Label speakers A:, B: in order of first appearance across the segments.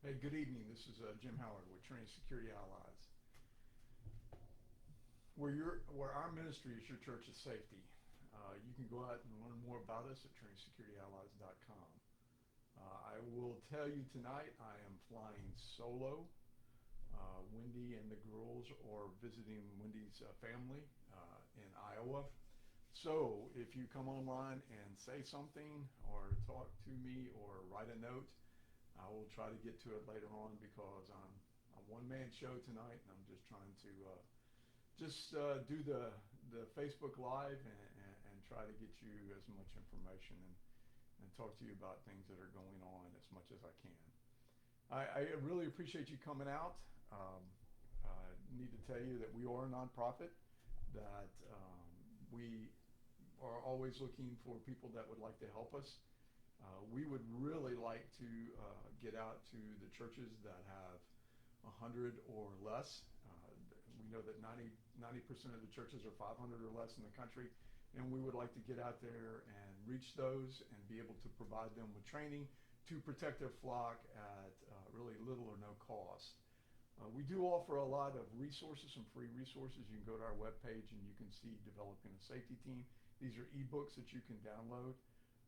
A: Hey, good evening. This is Jim Howard with Trinity Security Allies. Where our ministry is your church of safety. You can go out and learn more about us at TrinitySecurityAllies.com. I will tell you tonight I am flying solo. Wendy and the girls are visiting Wendy's family in Iowa. So if you come online and say something or talk to me or write a note, I will try to get to it later on because I'm a one-man show tonight, and I'm just trying to do the Facebook Live and try to get you as much information and talk to you about things that are going on as much as I can. I really appreciate you coming out. I need to tell you that we are a nonprofit, that we are always looking for people that would like to help us. We would really like to get out to the churches that have 100 or less. We know that 90% of the churches are 500 or less in the country, and we would like to get out there and reach those and be able to provide them with training to protect their flock at really little or no cost. We do offer a lot of resources, some free resources. You can go to our webpage and you can see Developing a Safety Team. These are ebooks that you can download.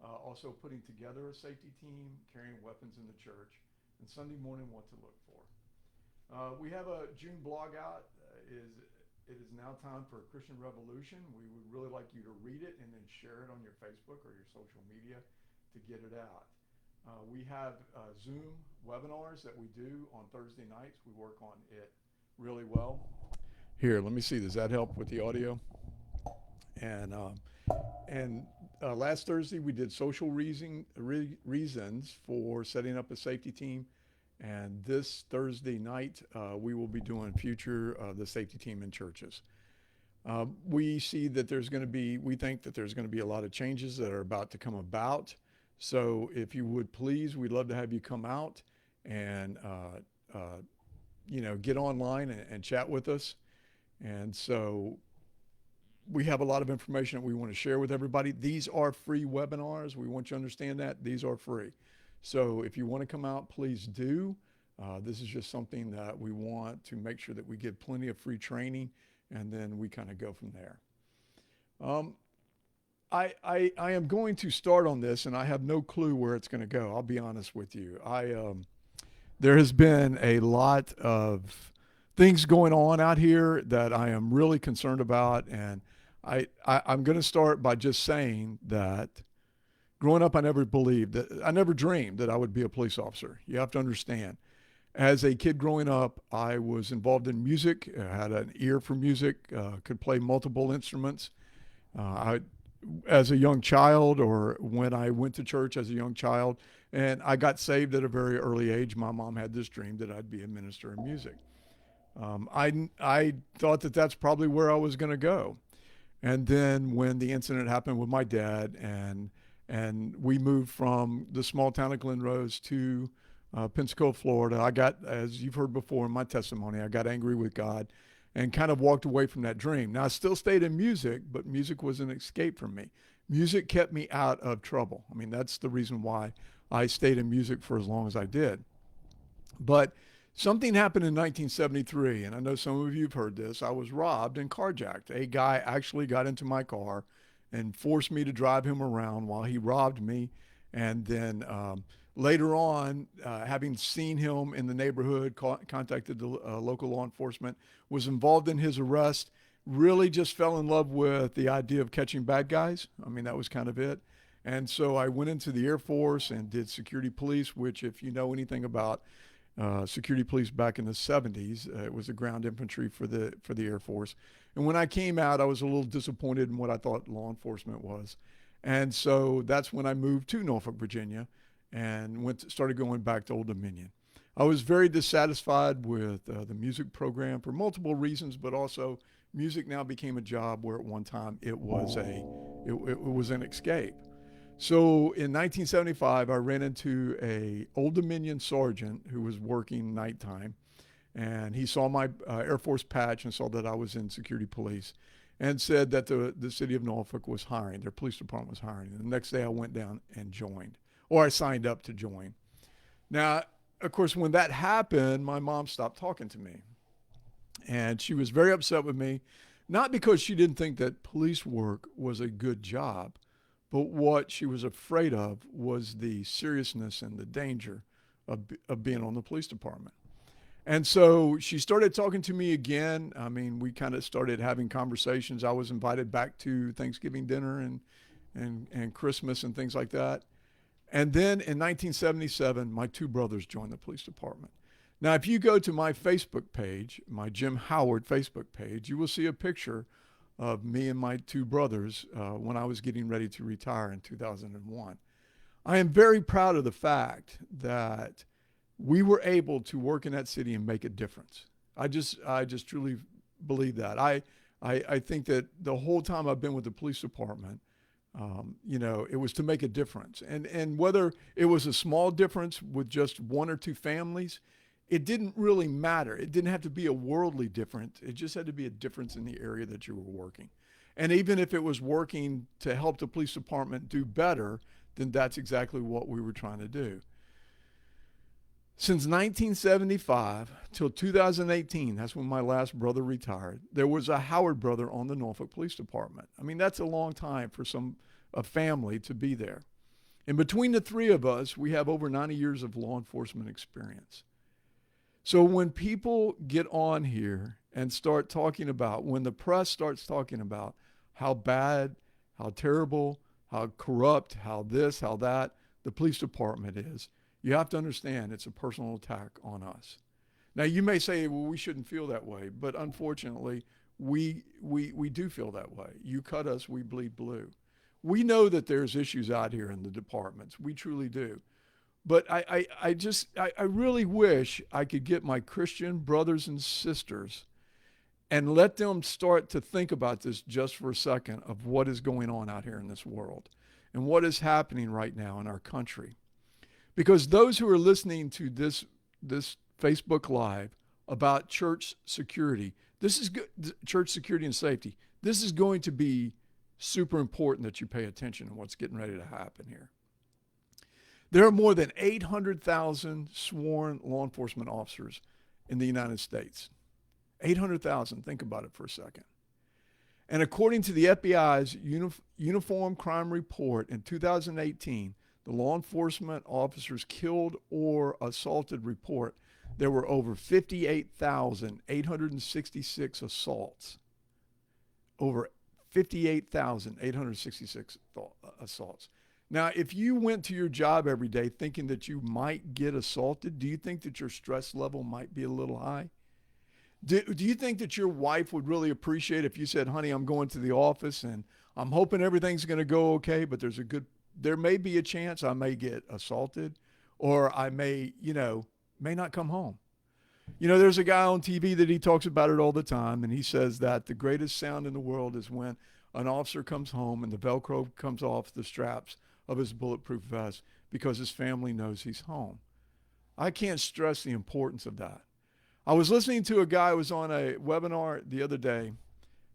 A: Also putting together a safety team, carrying weapons in the church, and Sunday morning what to look for. We have a June blog out. It is now time for Christian Revolution. We would really like you to read it and then share it on your Facebook or your social media to get it out. We have Zoom webinars that we do on Thursday nights. We work on it really well. Here, let me see. Does that help with the audio? And last Thursday we did social reasons for setting up a safety team. And this Thursday night we will be doing future the safety team in churches. We see that we think that there's going to be a lot of changes that are about to come about. So if you would please, we'd love to have you come out and get online and chat with us. And so we have a lot of information that we want to share with everybody. These are free webinars. We want you to understand that. These are free. So if you want to come out, please do. This is just something that we want to make sure that we give plenty of free training, and then we kind of go from there. I am going to start on this, and I have no clue where it's going to go. I'll be honest with you. There has been a lot of things going on out here that I am really concerned about, and I'm going to start by just saying that growing up, I never dreamed that I would be a police officer. You have to understand. As a kid growing up, I was involved in music. I had an ear for music, could play multiple instruments. As a young child, or when I went to church as a young child, and I got saved at a very early age, my mom had this dream that I'd be a minister in music. I thought that that's probably where I was going to go. And then when the incident happened with my dad, and we moved from the small town of Glen Rose to Pensacola, Florida, I got, as you've heard before in my testimony, I got angry with God and kind of walked away from that dream. Now, I still stayed in music, but music was an escape from me. Music kept me out of trouble. I mean, that's the reason why I stayed in music for as long as I did. But something happened in 1973, and I know some of you have heard this. I was robbed and carjacked. A guy actually got into my car and forced me to drive him around while he robbed me. And then later on, having seen him in the neighborhood, contacted the local law enforcement, was involved in his arrest, really just fell in love with the idea of catching bad guys. I mean, that was kind of it. And so I went into the Air Force and did security police, which, if you know anything about security police back in the 70s, it was the ground infantry for the Air Force. And when I came out, I was a little disappointed in what I thought law enforcement was. And so that's when I moved to Norfolk, Virginia, and started going back to Old Dominion. I was very dissatisfied with the music program for multiple reasons, but also music now became a job where at one time it was an escape. So in 1975, I ran into a Old Dominion sergeant who was working nighttime, and he saw my Air Force patch and saw that I was in security police, and said that the city of Norfolk was hiring, their police department was hiring. And the next day I went down and joined, or I signed up to join. Now, of course, when that happened, my mom stopped talking to me. And she was very upset with me, not because she didn't think that police work was a good job, but what she was afraid of was the seriousness and the danger of being on the police department. And so she started talking to me again. I mean, we kind of started having conversations. I was invited back to Thanksgiving dinner and Christmas and things like that. And then in 1977, my two brothers joined the police department. Now, if you go to my Facebook page, my Jim Howard Facebook page, you will see a picture of me and my two brothers when I was getting ready to retire in 2001. I am very proud of the fact that we were able to work in that city and make a difference. I just truly believe that. I think that the whole time I've been with the police department, it was to make a difference. And whether it was a small difference with just one or two families, it didn't really matter. It didn't have to be a worldly difference. It just had to be a difference in the area that you were working. And even if it was working to help the police department do better, then that's exactly what we were trying to do. Since 1975 till 2018, that's when my last brother retired, there was a Howard brother on the Norfolk Police Department. I mean, that's a long time for a family to be there. And between the three of us, we have over 90 years of law enforcement experience. So when people get on here and start talking about, when the press starts talking about how bad, how terrible, how corrupt, how this, how that the police department is, you have to understand it's a personal attack on us. Now, you may say, well, we shouldn't feel that way, but unfortunately, we do feel that way. You cut us, we bleed blue. We know that there's issues out here in the departments. We truly do. But I really wish I could get my Christian brothers and sisters and let them start to think about this just for a second of what is going on out here in this world and what is happening right now in our country. Because those who are listening to this Facebook Live about church security, this is good, church security and safety. This is going to be super important that you pay attention to what's getting ready to happen here. There are more than 800,000 sworn law enforcement officers in the United States. 800,000, think about it for a second. And according to the FBI's Uniform Crime Report in 2018, the law enforcement officers killed or assaulted report, there were over 58,866 assaults. Over 58,866 assaults. Now, if you went to your job every day thinking that you might get assaulted, do you think that your stress level might be a little high? Do you think that your wife would really appreciate if you said, honey, I'm going to the office and I'm hoping everything's going to go okay, but there may be a chance I may get assaulted or I may not come home. There's a guy on TV that he talks about it all the time, and he says that the greatest sound in the world is when an officer comes home and the Velcro comes off the straps of his bulletproof vest because his family knows he's home. I can't stress the importance of that. I was listening to a guy who was on a webinar the other day,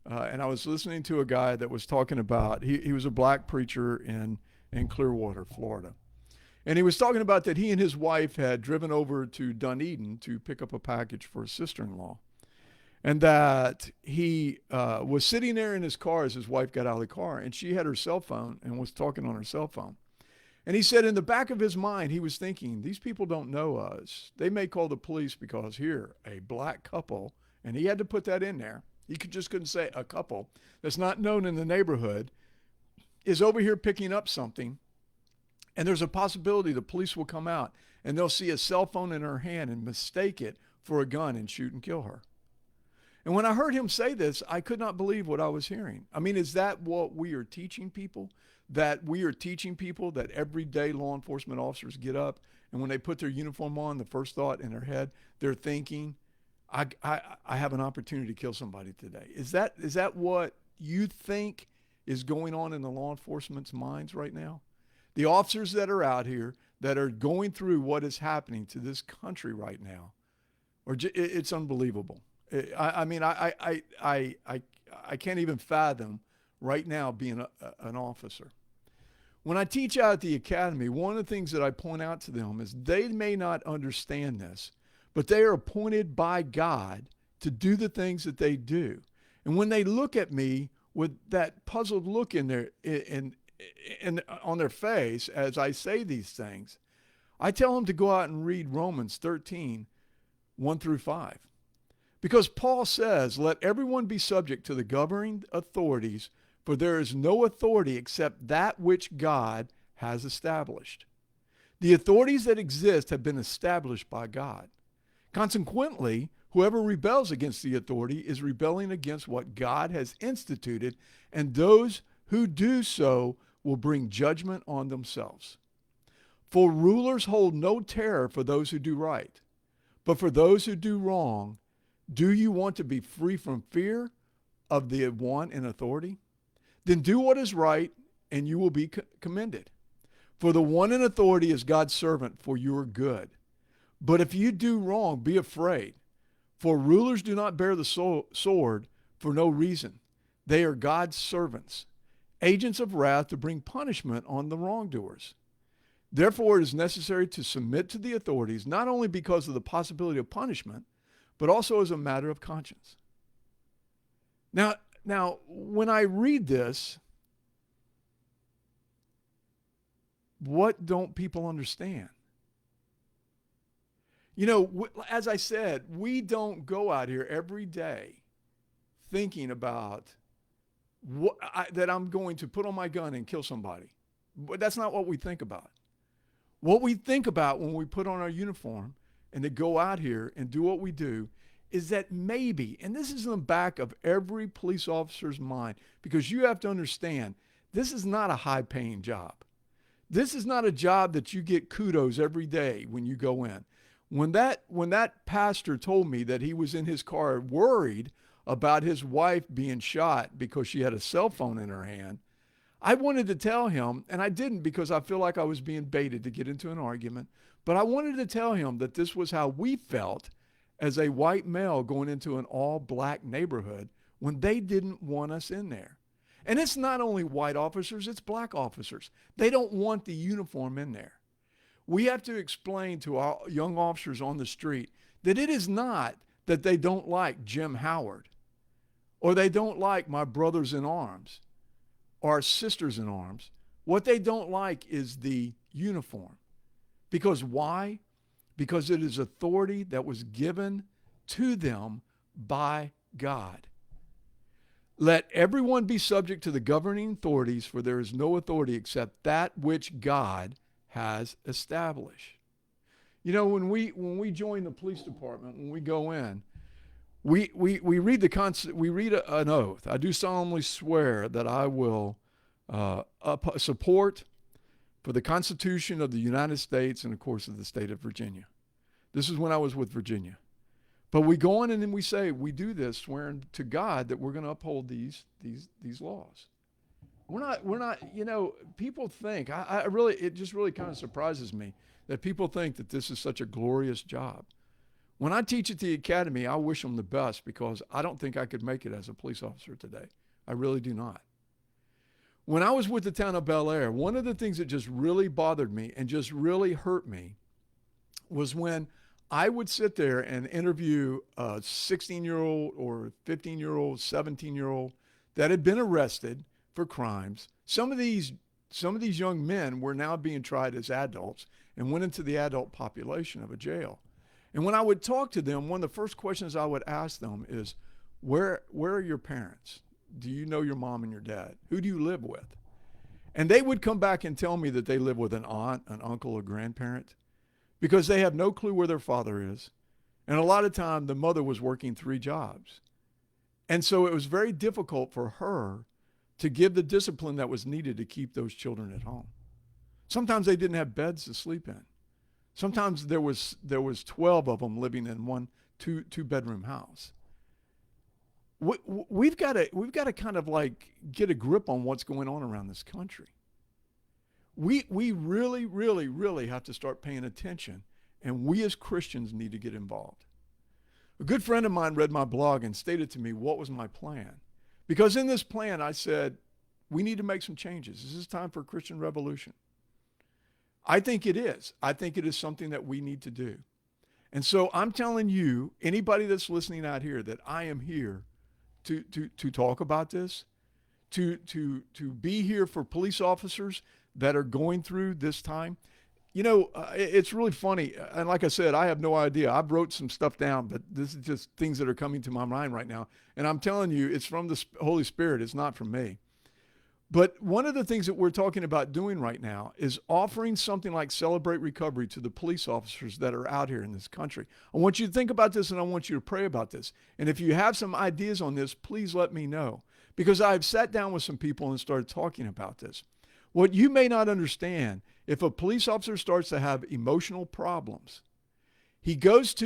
A: and I was listening to a guy that was talking about, he was a black preacher in Clearwater, Florida. And he was talking about that he and his wife had driven over to Dunedin to pick up a package for his sister-in-law. And that he was sitting there in his car as his wife got out of the car, and she had her cell phone and was talking on her cell phone. And he said in the back of his mind, he was thinking, these people don't know us. They may call the police because here, a black couple, and he had to put that in there. He couldn't say a couple that's not known in the neighborhood is over here picking up something. And there's a possibility the police will come out and they'll see a cell phone in her hand and mistake it for a gun and shoot and kill her. And when I heard him say this, I could not believe what I was hearing. I mean, is that what we are teaching people? That we are teaching people that everyday law enforcement officers get up and when they put their uniform on, the first thought in their head, they're thinking, I have an opportunity to kill somebody today. Is that what you think is going on in the law enforcement's minds right now? The officers that are out here that are going through what is happening to this country right now, it's unbelievable. I can't even fathom right now being an officer. When I teach out at the academy, one of the things that I point out to them is they may not understand this, but they are appointed by God to do the things that they do. And when they look at me with that puzzled look in their on their face as I say these things, I tell them to go out and read Romans 13, 1 through 5. Because Paul says, let everyone be subject to the governing authorities, for there is no authority except that which God has established. The authorities that exist have been established by God. Consequently, whoever rebels against the authority is rebelling against what God has instituted, and those who do so will bring judgment on themselves. For rulers hold no terror for those who do right, but for those who do wrong. Do you want to be free from fear of the one in authority? Then do what is right, and you will be commended. For the one in authority is God's servant for your good. But if you do wrong, be afraid. For rulers do not bear the sword for no reason. They are God's servants, agents of wrath to bring punishment on the wrongdoers. Therefore, it is necessary to submit to the authorities, not only because of the possibility of punishment, but also as a matter of conscience. Now, when I read this, what don't people understand? You know, as I said, we don't go out here every day thinking about that I'm going to put on my gun and kill somebody. But that's not what we think about. What we think about when we put on our uniform and to go out here and do what we do is that maybe, and this is in the back of every police officer's mind, because you have to understand, this is not a high-paying job. This is not a job that you get kudos every day when you go in. When that pastor told me that he was in his car worried about his wife being shot because she had a cell phone in her hand, I wanted to tell him, and I didn't because I feel like I was being baited to get into an argument, but I wanted to tell him that this was how we felt as a white male going into an all-black neighborhood when they didn't want us in there. And it's not only white officers, it's black officers. They don't want the uniform in there. We have to explain to our young officers on the street that it is not that they don't like Jim Howard or they don't like my brothers in arms or our sisters in arms. What they don't like is the uniform. Because why? Because it is authority that was given to them by God. Let everyone be subject to the governing authorities, for there is no authority except that which God has established. You know, when we join the police department, when we go in, we read an oath. I do solemnly swear that I will support for the Constitution of the United States and, of course, of the state of Virginia. This is when I was with Virginia. But we go in and then we say, we do this swearing to God that we're going to uphold these laws. We're not, you know, people think, it just really kind of surprises me that people think that this is such a glorious job. When I teach at the academy, I wish them the best because I don't think I could make it as a police officer today. I really do not. When I was with the town of Bel Air, one of the things that just really bothered me and just really hurt me was when I would sit there and interview a 16-year-old or 15-year-old, 17-year-old that had been arrested for crimes. Some of these young men were now being tried as adults and went into the adult population of a jail. And when I would talk to them, one of the first questions I would ask them is, where are your parents? Do you know your mom and your dad? Who do you live with? And they would come back and tell me that they live with an aunt, an uncle, a grandparent, because they have no clue where their father is. And a lot of time, the mother was working 3 jobs. And so it was very difficult for her to give the discipline that was needed to keep those children at home. Sometimes they didn't have beds to sleep in. Sometimes there was 12 of them living in one two-bedroom house. We've got to kind of like get a grip on what's going on around this country. We really, really, really have to start paying attention, and we as Christians need to get involved. A good friend of mine read my blog and stated to me what was my plan. Because in this plan, I said, we need to make some changes. This is time for a Christian revolution. I think it is. I think it is something that we need to do. And so I'm telling you, anybody that's listening out here, that I am here to talk about this, to be here for police officers that are going through this time. You know, it's really funny. And like I said, I have no idea. I've wrote some stuff down, but this is just things that are coming to my mind right now. And I'm telling you, it's from the Holy Spirit. It's not from me. But one of the things that we're talking about doing right now is offering something like Celebrate Recovery to the police officers that are out here in this country. I want you to think about this, and I want you to pray about this. And if you have some ideas on this, please let me know, because I've sat down with some people and started talking about this. What you may not understand, if a police officer starts to have emotional problems, first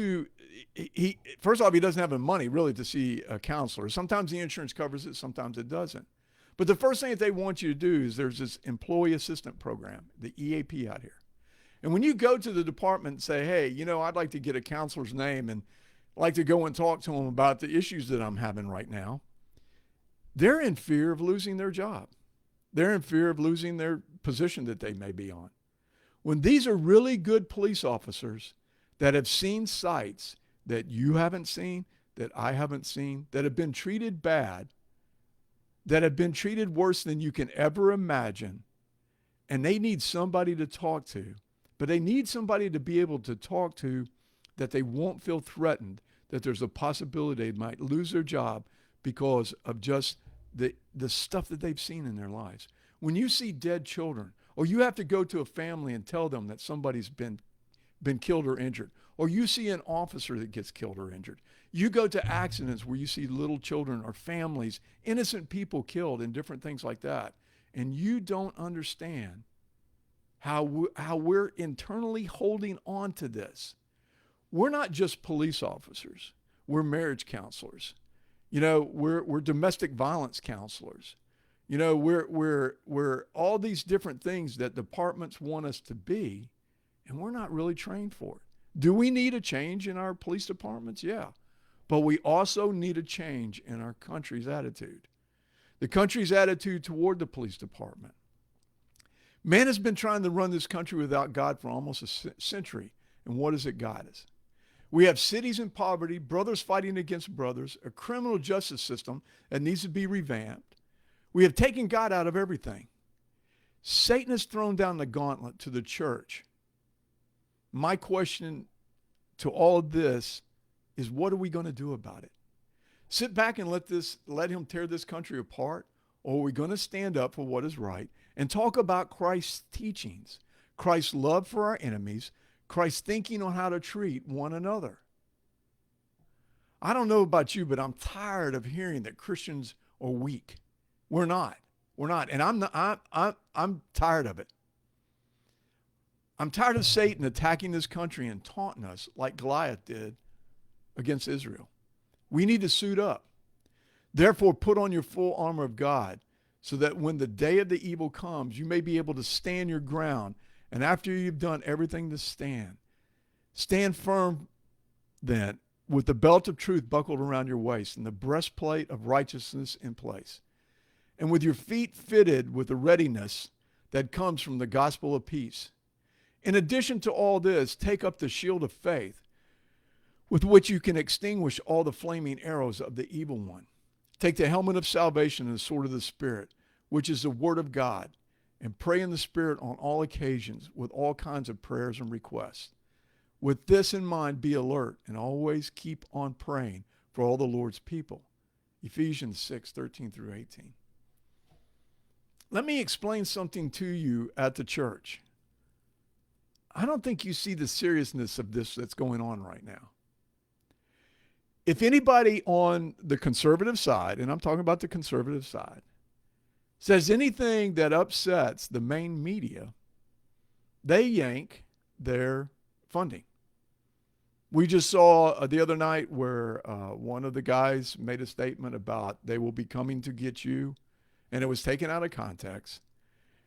A: off, he doesn't have the money really to see a counselor. Sometimes the insurance covers it, sometimes it doesn't. But the first thing that they want you to do is there's this employee assistant program, the EAP out here. And when you go to the department and say, hey, you know, I'd like to get a counselor's name and I'd like to go and talk to them about the issues that I'm having right now, they're in fear of losing their job. They're in fear of losing their position that they may be on. When these are really good police officers that have seen sights that you haven't seen, that I haven't seen, that have been treated bad, that have been treated worse than you can ever imagine, and they need somebody to talk to, but they need somebody to be able to talk to that they won't feel threatened, that there's a possibility they might lose their job because of just the stuff that they've seen in their lives. When you see dead children, or you have to go to a family and tell them that somebody's been killed or injured, or you see an officer that gets killed or injured, you go to accidents where you see little children or families, innocent people killed and different things like that, and you don't understand how we're internally holding on to this. We're not just police officers. We're marriage counselors. You know, we're domestic violence counselors. You know, we're all these different things that departments want us to be, and we're not really trained for it. Do we need a change in our police departments? Yeah. But we also need a change in our country's attitude. The country's attitude toward the police department. Man has been trying to run this country without God for almost a century. And what has it got us? We have cities in poverty, brothers fighting against brothers, a criminal justice system that needs to be revamped. We have taken God out of everything. Satan has thrown down the gauntlet to the church. My question to all of this is, what are we going to do about it? Sit back and let him tear this country apart, or are we going to stand up for what is right and talk about Christ's teachings, Christ's love for our enemies, Christ's thinking on how to treat one another? I don't know about you, but I'm tired of hearing that Christians are weak. We're not. And I'm tired of it. I'm tired of Satan attacking this country and taunting us like Goliath did against Israel. We need to suit up. Therefore, put on your full armor of God so that when the day of the evil comes, you may be able to stand your ground. And after you've done everything to stand firm then with the belt of truth buckled around your waist and the breastplate of righteousness in place. And with your feet fitted with the readiness that comes from the gospel of peace. In addition to all this, take up the shield of faith with which you can extinguish all the flaming arrows of the evil one. Take the helmet of salvation and the sword of the Spirit, which is the word of God, and pray in the Spirit on all occasions with all kinds of prayers and requests. With this in mind, be alert and always keep on praying for all the Lord's people. Ephesians 6:13 through 18. Let me explain something to you at the church. I don't think you see the seriousness of this that's going on right now. If anybody on the conservative side, and I'm talking about the conservative side, says anything that upsets the main media, they yank their funding. We just saw the other night where one of the guys made a statement about they will be coming to get you, and it was taken out of context.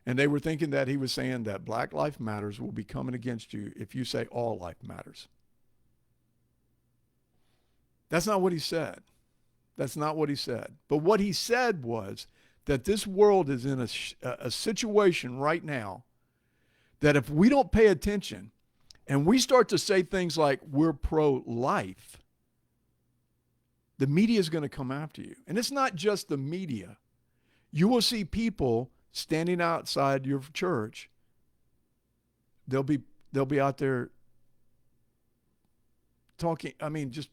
A: And they were thinking that he was saying that Black Lives Matters will be coming against you if you say all life matters. That's not what he said. That's not what he said. But what he said was that this world is in a situation right now that if we don't pay attention and we start to say things like we're pro-life, the media is going to come after you. And it's not just the media. You will see people standing outside your church. They'll be out there talking. I mean, just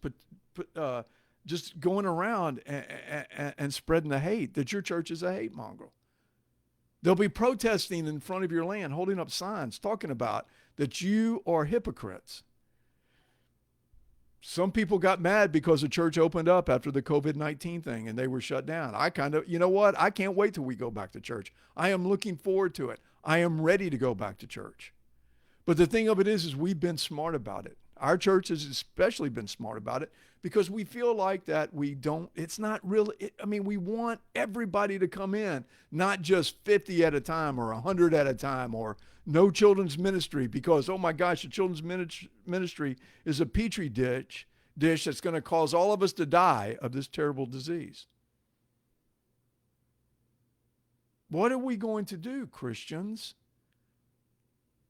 A: going around and spreading the hate that your church is a hate mongrel. They'll be protesting in front of your land, holding up signs, talking about that you are hypocrites. Some people got mad because the church opened up after the COVID-19 thing and they were shut down. You know what? I can't wait till we go back to church. I am looking forward to it. I am ready to go back to church. But the thing of it is we've been smart about it. Our church has especially been smart about it because we feel like that it's not really, we want everybody to come in, not just 50 at a time or 100 at a time or no children's ministry because, oh my gosh, the children's ministry is a petri dish that's going to cause all of us to die of this terrible disease. What are we going to do, Christians?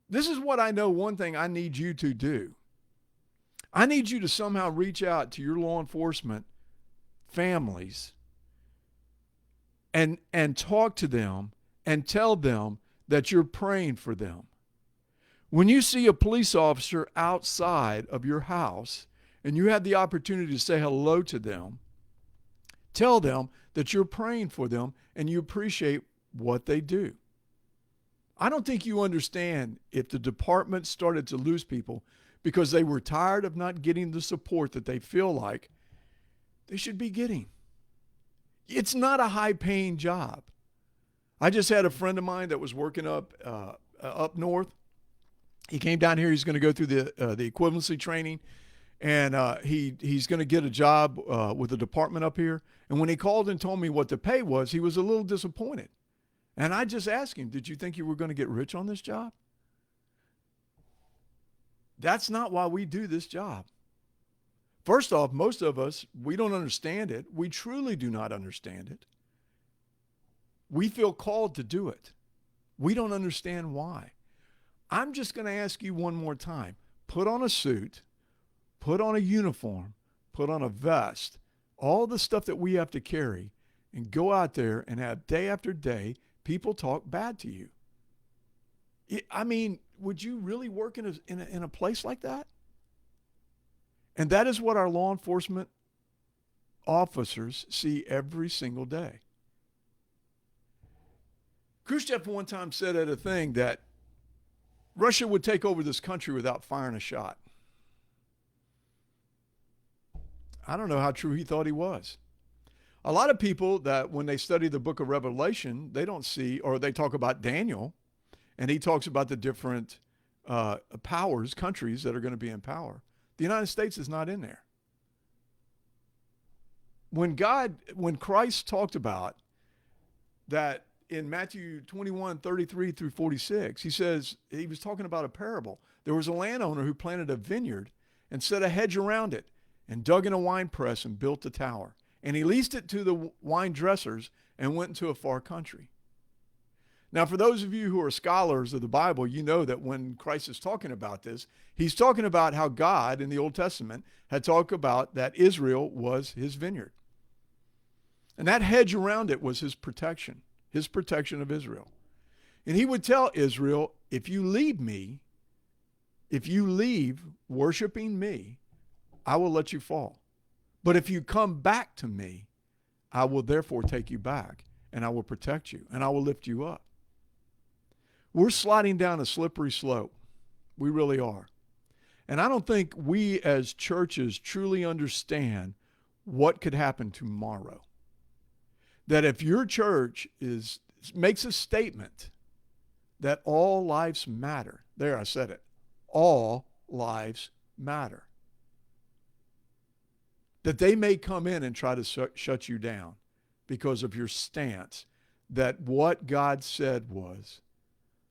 A: This is what I know. One thing I need you to do. I need you to somehow reach out to your law enforcement families and talk to them and tell them that you're praying for them. When you see a police officer outside of your house and you have the opportunity to say hello to them, tell them that you're praying for them and you appreciate what they do. I don't think you understand if the department started to lose people because they were tired of not getting the support that they feel like they should be getting. It's not a high-paying job. I just had a friend of mine that was working up north. He came down here. He's going to go through the equivalency training, and he's going to get a job with a department up here. And when he called and told me what the pay was, he was a little disappointed. And I just asked him, did you think you were going to get rich on this job? That's not why we do this job. First off, most of us, we don't understand it. We truly do not understand it. We feel called to do it. We don't understand why. I'm just going to ask you one more time. Put on a suit, put on a uniform, put on a vest, all the stuff that we have to carry, and go out there and have day after day people talk bad to you. Would you really work in a place like that? And that is what our law enforcement officers see every single day. Khrushchev one time said at a thing that Russia would take over this country without firing a shot. I don't know how true he thought he was. A lot of people that when they study the book of Revelation, they don't see, or they talk about Daniel, and he talks about the different powers, countries that are going to be in power. The United States is not in there. When Christ talked about that in Matthew 21:33 through 46, he says, he was talking about a parable. There was a landowner who planted a vineyard and set a hedge around it and dug in a wine press and built a tower. And he leased it to the wine dressers and went into a far country. Now, for those of you who are scholars of the Bible, you know that when Christ is talking about this, he's talking about how God in the Old Testament had talked about that Israel was his vineyard. And that hedge around it was his protection of Israel. And he would tell Israel, if you leave worshiping me, I will let you fall. But if you come back to me, I will therefore take you back, and I will protect you, and I will lift you up. We're sliding down a slippery slope. We really are. And I don't think we as churches truly understand what could happen tomorrow. That if your church makes a statement that all lives matter, there I said it, all lives matter, that they may come in and try to shut you down because of your stance that what God said was,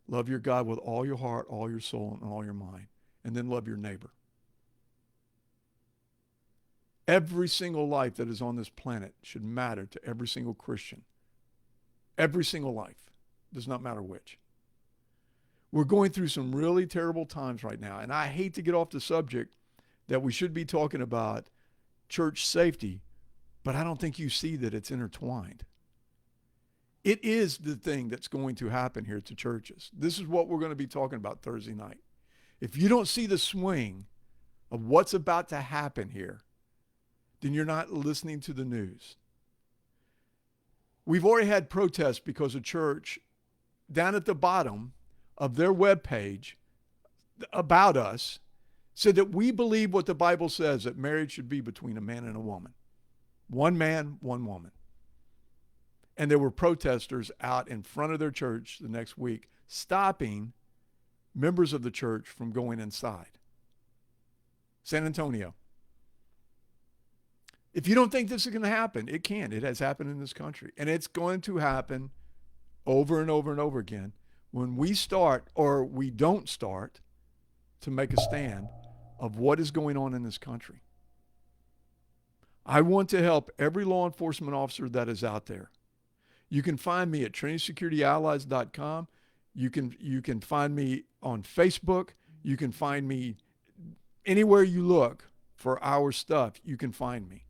A: love your God with all your heart, all your soul, and all your mind, and then love your neighbor. Every single life that is on this planet should matter to every single Christian. Every single life. Does not matter which. We're going through some really terrible times right now, and I hate to get off the subject that we should be talking about church safety, but I don't think you see that it's intertwined. It is the thing that's going to happen here at the churches. This is what we're going to be talking about Thursday night. If you don't see the swing of what's about to happen here, then you're not listening to the news. We've already had protests because a church down at the bottom of their webpage about us said that we believe what the Bible says, that marriage should be between a man and a woman. One man, one woman. And there were protesters out in front of their church the next week stopping members of the church from going inside. San Antonio. If you don't think this is going to happen, it can. It has happened in this country. And it's going to happen over and over and over again when we start, or we don't start, to make a stand of what is going on in this country. I want to help every law enforcement officer that is out there. You can find me at TrinitySecurityAllies.com. You can find me on Facebook. You can find me anywhere you look for our stuff. You can find me.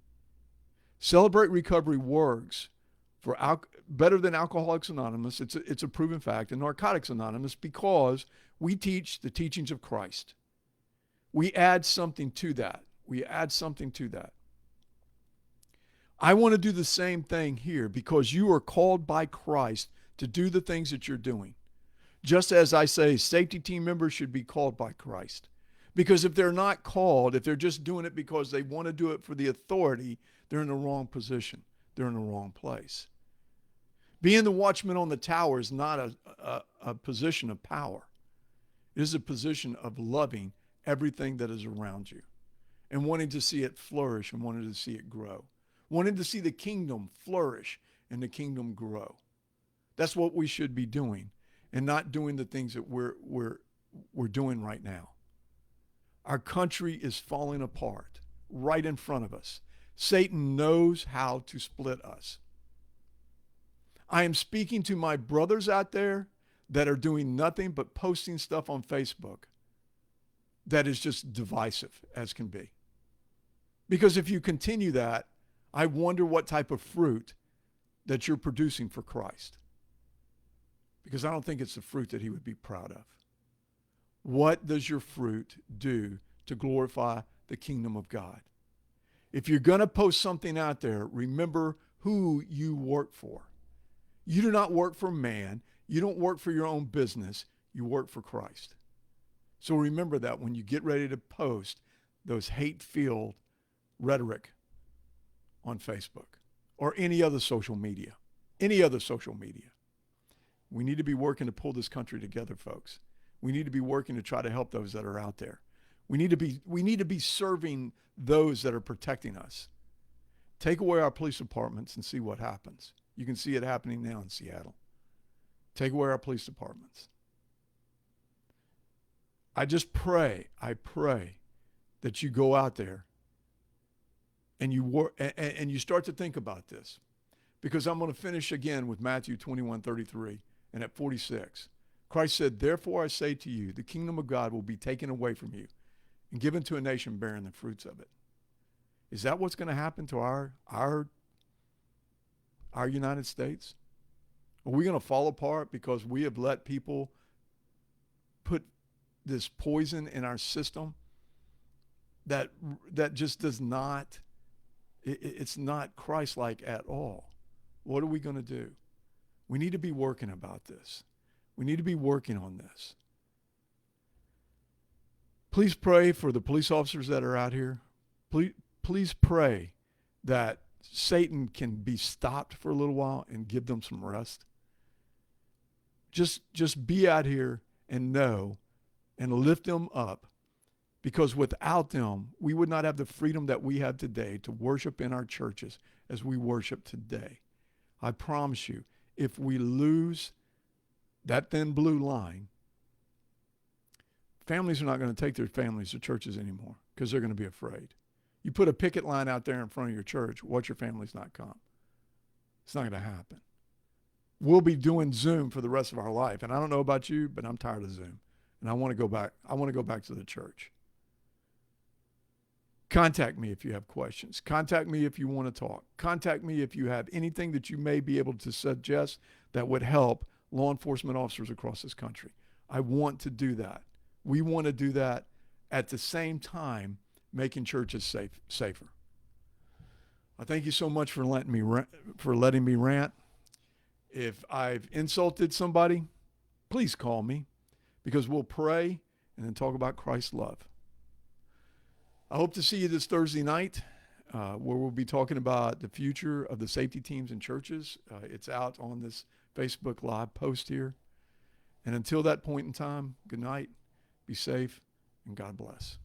A: Celebrate Recovery works for better than Alcoholics Anonymous. It's a proven fact, and Narcotics Anonymous, because we teach the teachings of Christ. We add something to that. I want to do the same thing here because you are called by Christ to do the things that you're doing. Just as I say, safety team members should be called by Christ. Because if they're not called, if they're just doing it because they want to do it for the authority, they're in the wrong position. They're in the wrong place. Being the watchman on the tower is not a position of power. It is a position of loving everything that is around you and wanting to see it flourish and wanting to see it grow. Wanting to see the kingdom flourish and the kingdom grow. That's what we should be doing, and not doing the things that we're doing right now. Our country is falling apart right in front of us. Satan knows how to split us. I am speaking to my brothers out there that are doing nothing but posting stuff on Facebook that is just divisive as can be. Because if you continue that, I wonder what type of fruit that you're producing for Christ. Because I don't think it's the fruit that he would be proud of. What does your fruit do to glorify the kingdom of God? If you're going to post something out there, remember who you work for. You do not work for man. You don't work for your own business. You work for Christ. So remember that when you get ready to post those hate-filled rhetoric on Facebook or any other social media. We need to be working to pull this country together, folks. We need to be working to try to help those that are out there. We need to be serving those that are protecting us. Take away our police departments and see what happens. You can see it happening now in Seattle. Take away our police departments. I pray that you go out there and you start to think about this, because I'm going to finish again with Matthew 21:33 and at 46. Christ said, "Therefore I say to you, the kingdom of God will be taken away from you and given to a nation bearing the fruits of it." Is that what's going to happen to our United States? Are we going to fall apart because we have let people put this poison in our system that just does not, it's not Christ-like at all? What are we going to do? We need to be working about this. We need to be working on this. Please pray for the police officers that are out here. Please pray that Satan can be stopped for a little while and give them some rest. Just be out here and know and lift them up, because without them, we would not have the freedom that we have today to worship in our churches as we worship today. I promise you, if we lose that thin blue line, families are not going to take their families to churches anymore because they're going to be afraid. You put a picket line out there in front of your church, watch your families not come. It's not going to happen. we'll be doing Zoom for the rest of our life. And I don't know about you, but I'm tired of Zoom. And I want to go back. I want to go back to the church. Contact me if you have questions. Contact me if you want to talk. Contact me if you have anything that you may be able to suggest that would help law enforcement officers across this country. I want to do that. We want to do that at the same time making churches safer. I thank you so much for letting me rant. If I've insulted somebody, please call me, because we'll pray and then talk about Christ's love. I hope to see you this Thursday night, where we'll be talking about the future of the safety teams in churches. It's out on this Facebook Live post here. And until that point in time, good night, be safe, and God bless.